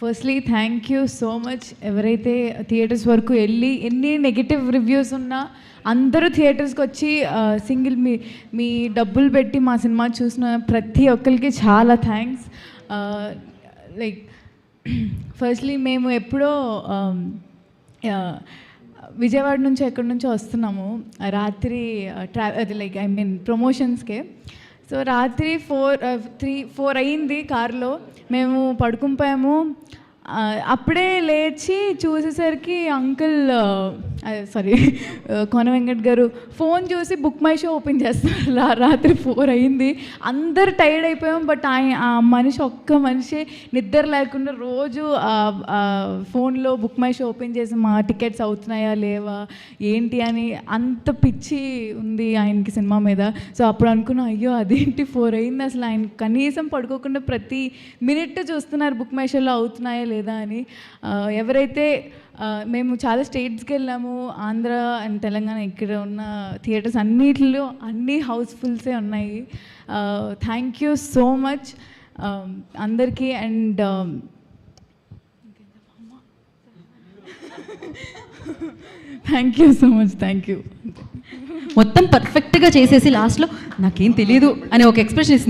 Firstly thank you so much. ఎవరైతే theatres వరకు వెళ్ళి ఎన్ని నెగిటివ్ రివ్యూస్ ఉన్నా అందరూ థియేటర్స్కి వచ్చి సింగిల్ మీ డబ్బులు పెట్టి మా సినిమా చూసిన ప్రతి ఒక్కరికి చాలా థ్యాంక్స్. లైక్ ఫస్ట్లీ మేము ఎప్పుడో విజయవాడ నుంచి ఎక్కడి నుంచో వస్తున్నాము రాత్రి అది లైక్ ఐ మీన్ ప్రమోషన్స్కే. సో రాత్రి 4 అయింది కార్లో, మేము పడుకునిపోయాము. అప్పుడే లేచి చూసేసరికి అంకుల్ సారీ కోన వెంకట్ గారు ఫోన్ చూసి బుక్ మై షో ఓపెన్ చేస్తారు. రాత్రి 4 అయింది, అందరు టైర్డ్ అయిపోయాం. బట్ ఆ ఒక్క మనిషి నిద్ర లేకుండా రోజు ఫోన్లో బుక్ మై షో ఓపెన్ చేసి మా టికెట్స్ అవుతున్నాయా లేవా ఏంటి అని అంత పిచ్చి ఉంది ఆయనకి సినిమా మీద. సో అప్పుడు అనుకున్నా, అయ్యో అదేంటి 4 అయింది, అసలు ఆయన కనీసం పడుకోకుండా ప్రతి మినిట్ చూస్తున్నారు బుక్ మై షోలో అవుతున్నాయా లేదా అని. ఎవరైతే మేము చాలా స్టేట్స్కి వెళ్ళాము, ఆంధ్ర అండ్ తెలంగాణ, ఇక్కడ ఉన్న థియేటర్స్ అన్నిటిలో అన్నీ హౌస్ఫుల్సే ఉన్నాయి. థ్యాంక్ యూ సో మచ్ అందరికీ. And thank you so much. Thank you. మొత్తం పర్ఫెక్ట్గా చేసేసి లాస్ట్లో నాకేం తెలియదు అనే ఒక ఎక్స్ప్రెషన్